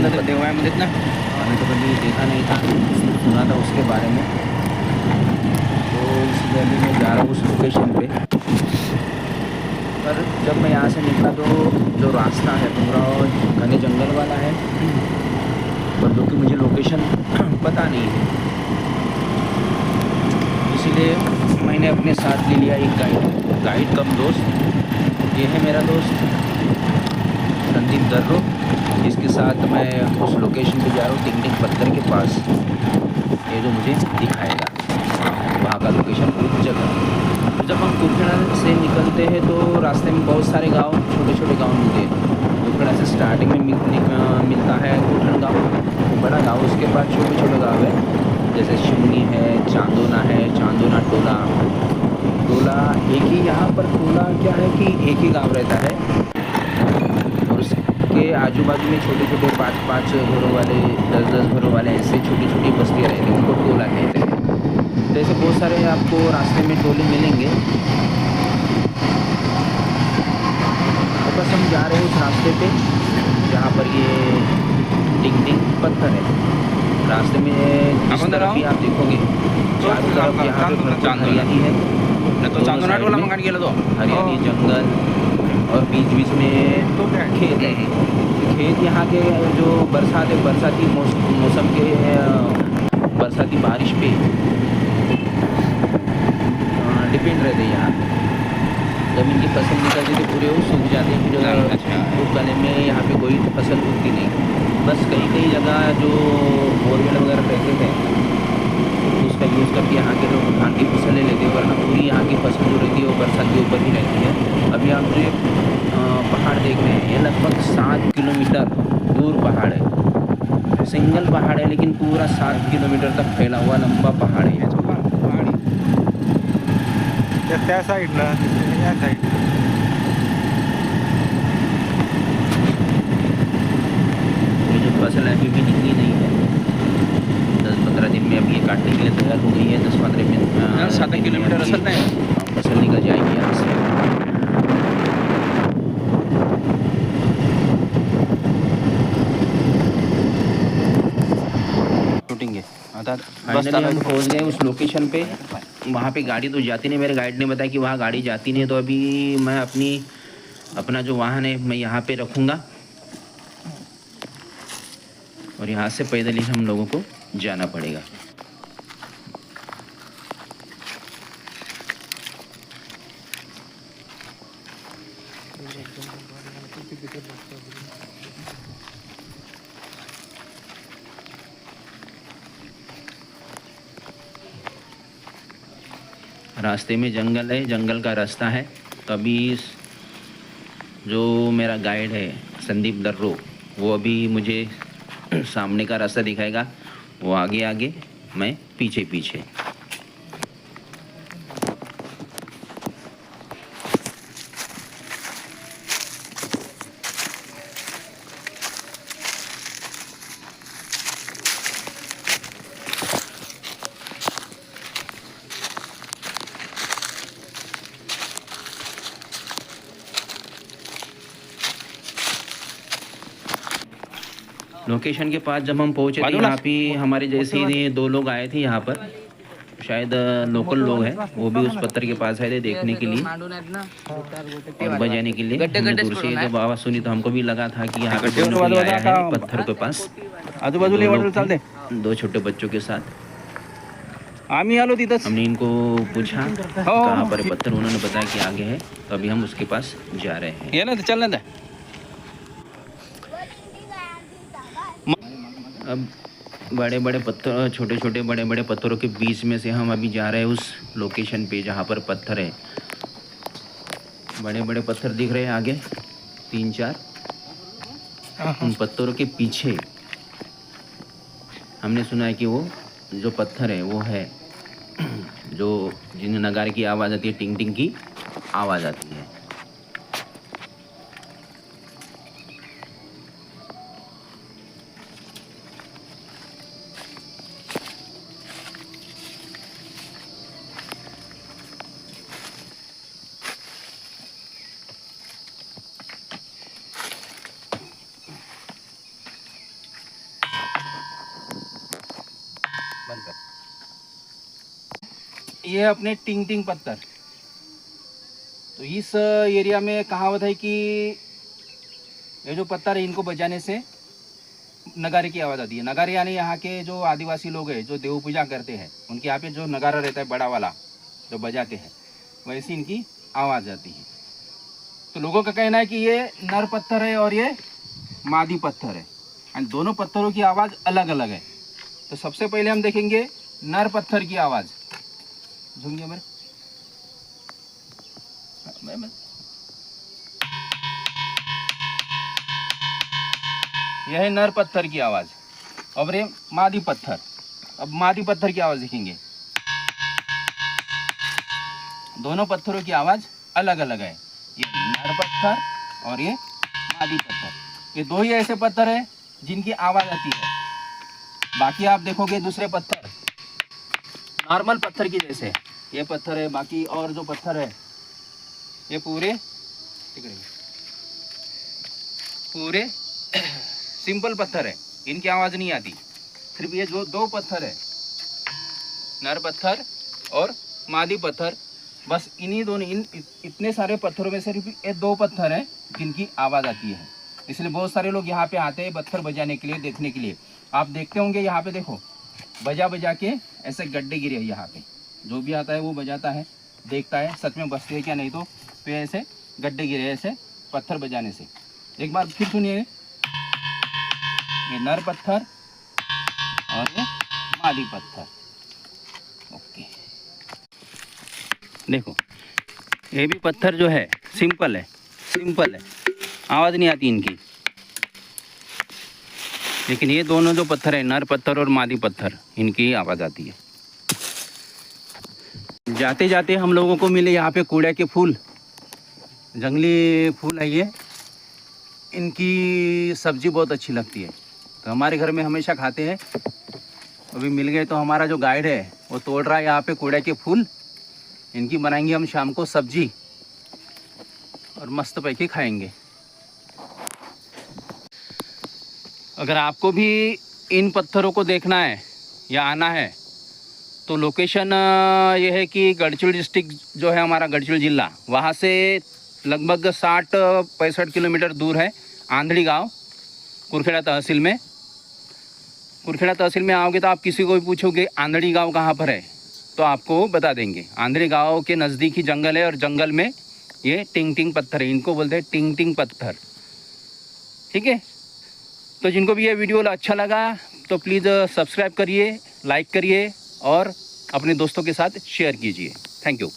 मैंने तो कभी देखा नहीं था, सिर्फ सुना था उसके बारे में। तो इसलिए अभी मैं जा रहा हूँ उस लोकेशन पे। पर जब मैं यहाँ से निकला तो जो रास्ता है पूरा घने जंगल वाला है, और जो कि मुझे लोकेशन पता नहीं है, इसीलिए मैंने अपने साथ ले लिया एक गाइड कम दोस्त। ये है मेरा दोस्त संदीप दर्रो, जिसके साथ मैं उस लोकेशन पे जा रहा हूँ, टिंग टिंग पत्थर के पास। ये जो मुझे दिखाएगा वहाँ का लोकेशन, उस जगह। तो जब हम कुरखेड़ा से निकलते हैं तो रास्ते में बहुत सारे गांव, छोटे छोटे गांव मिलते हैं। कुरखेड़ा से स्टार्टिंग में मिलता है कोठन गांव, बड़ा गांव। उसके बाद छोटे छोटे गांव है, जैसे शिवनी है, चांदोना टोला। टोला एक ही, यहाँ पर टोला क्या है कि एक ही गांव रहता है, और उसके आजू बाजू में छोटे छोटे 5-5 घरों वाले, 10-10 घरों वाले, ऐसे छोटी छोटी बस्तियाँ रहती हैं, उनको टोला कहते हैं। तो ऐसे बहुत सारे आपको रास्ते में टोले मिलेंगे। तो बस हम जा रहे हैं उस रास्ते पे जहाँ पर ये टिंग टिंग पत्थर है। रास्ते में जिस तरफ भी आप देखोगे, चारों तरफ यहाँ पे भरपूर हरियाली है, हरियाली, जंगल, और बीच बीच में खेत है। खेत यहाँ के जो बरसाती मौसम के बरसाती बारिश पे डिपेंड रहते हैं। यहाँ जब इनकी फसल निकलती तो पूरे वो सूख जाते हैं, फिर धूप वाले में यहाँ पे कोई फसल उगती नहीं। बस कई जगह जो बोरवेल वगैरह रहते थे, तो उसका यूज़ करके यहाँ के लोग धान की फसलें लेते हैं, वरना पूरी यहाँ की फसल जो रहती है वो बरसात के ऊपर ही रहती है। अभी आप जो पहाड़ देख रहे हैं, ये लगभग 7 किलोमीटर दूर पहाड़ है। सिंगल पहाड़ है, लेकिन पूरा 7 किलोमीटर तक फैला हुआ लंबा पहाड़ है। त्या साईडला या साईड ये जो फसल है अभी भी निकली नहीं है। 10-15 दिन में अब ये काटने के लिए तैयार हो गई है। 10-15 दिन 7 किलोमीटर असल में फसल निकल जाएगी यहाँ से। फाइनली हम पहुँच गए उस लोकेशन पे। वहाँ पे गाड़ी तो जाती नहीं, मेरे गाइड ने बताया कि वहाँ गाड़ी जाती नहीं। तो अभी मैं अपना जो वाहन है मैं यहाँ पे रखूँगा, और यहाँ से पैदल ही हम लोगों को जाना पड़ेगा। रास्ते में जंगल है, जंगल का रास्ता है। तो अभी जो मेरा गाइड है संदीप दर्रो, वो अभी मुझे सामने का रास्ता दिखाएगा। वो आगे आगे, मैं पीछे पीछे। लोकेशन के पास जब हम पहुंचे थे, यहाँ पे हमारे जैसे ही 2 लोग आए थे यहाँ पर, शायद लोकल लोग हैं। वो भी उस पत्थर के पास आए थे देखने के लिए और बजाने के लिए। हमने दूर से जब आवाज़ सुनी तो हमको भी लगा था कि यहाँ पे कोई ना कोई आया है पत्थर के पास। 2 लोग थे, 2 छोटे बच्चों के साथ। हमने इनको पूछा कहाँ पर है पत्थर, उन्होंने बताया कि आगे है। तो अभी हम उसके पास जा रहे हैं। अब बड़े बड़े पत्थर, छोटे छोटे बड़े बड़े पत्थरों के बीच में से हम अभी जा रहे हैं उस लोकेशन पे जहाँ पर पत्थर है। बड़े बड़े पत्थर दिख रहे हैं आगे 3-4। उन पत्थरों के पीछे हमने सुना है कि वो जो पत्थर है वो है जो जिन नगारे की आवाज़ आती है, टिंग टिंग की आवाज़ आती है। ये अपने टिंग टिंग पत्थर। तो इस एरिया में कहावत है कि ये जो पत्थर है इनको बजाने से नगारे की आवाज़ आती है। नगारे यानी यहाँ के जो आदिवासी लोग हैं जो देव पूजा करते हैं, उनके यहाँ पे जो नगारा रहता है बड़ा वाला जो बजाते हैं, वैसी इनकी आवाज़ आती है। तो लोगों का कहना है कि ये नर पत्थर है और ये मादी पत्थर है, एंड दोनों पत्थरों की आवाज़ अलग अलग है। तो सबसे पहले हम देखेंगे नर पत्थर की आवाज़। झूमिए मेरे यह है नर पत्थर की आवाज़। और ये मादी पत्थर। अब मादी पत्थर की आवाज़ देखेंगे। दोनों पत्थरों की आवाज़ अलग अलग है। ये नर पत्थर और ये मादी पत्थर, ये दो ही ऐसे पत्थर हैं जिनकी आवाज़ आती है। बाकी आप देखोगे दूसरे पत्थर नॉर्मल पत्थर की जैसे ये पत्थर है, बाकी और जो पत्थर है ये पूरे सिंपल पत्थर है, इनकी आवाज़ नहीं आती। सिर्फ ये जो दो पत्थर है, नर पत्थर और मादी पत्थर, बस इन्हीं दोनों इतने सारे पत्थरों में सिर्फ ये दो पत्थर हैं जिनकी आवाज़ आती है। इसलिए बहुत सारे लोग यहाँ पे आते हैं पत्थर बजाने के लिए, देखने के लिए। आप देखते होंगे यहाँ पे देखो बजा बजा के ऐसे गड्ढे गिरे हैं यहाँ पे। जो भी आता है वो बजाता है, देखता है सच में बजते हैं क्या, नहीं तो पे ऐसे गड्ढे गिरे ऐसे पत्थर बजाने से। एक बार फिर सुनिए, ये नर पत्थर और ये मादी पत्थर। ओके, देखो ये भी पत्थर जो है सिंपल है, आवाज़ नहीं आती इनकी। लेकिन ये दोनों जो पत्थर है नर पत्थर और मादी पत्थर, इनकी आवाज़ आती है। जाते जाते हम लोगों को मिले यहाँ पे कूड़े के फूल, जंगली फूल है ये, इनकी सब्जी बहुत अच्छी लगती है। तो हमारे घर में हमेशा खाते हैं। अभी मिल गए तो हमारा जो गाइड है वो तोड़ रहा है यहाँ पे कूड़े के फूल। इनकी बनाएंगे हम शाम को सब्जी और मस्त पैके खाएंगे। अगर आपको भी इन पत्थरों को देखना है या आना है तो लोकेशन ये है कि गढ़चिल डिस्ट्रिक्ट जो है हमारा गढ़चिल ज़िला, वहाँ से लगभग 60-65 किलोमीटर दूर है आंधड़ी गांव, कुरखेड़ा तहसील में। कुरखेड़ा तहसील में आओगे तो आप किसी को भी पूछोगे आंधड़ी गांव कहाँ पर है तो आपको बता देंगे। आंधड़ी गांव के नज़दीक ही जंगल है और जंगल में ये टिंग टिंग पत्थर है, इनको बोलते हैं टिंग टिंग पत्थर। ठीक है, तो जिनको भी ये वीडियो अच्छा लगा तो प्लीज़ सब्सक्राइब करिए, लाइक करिए और अपने दोस्तों के साथ शेयर कीजिए। Thank you.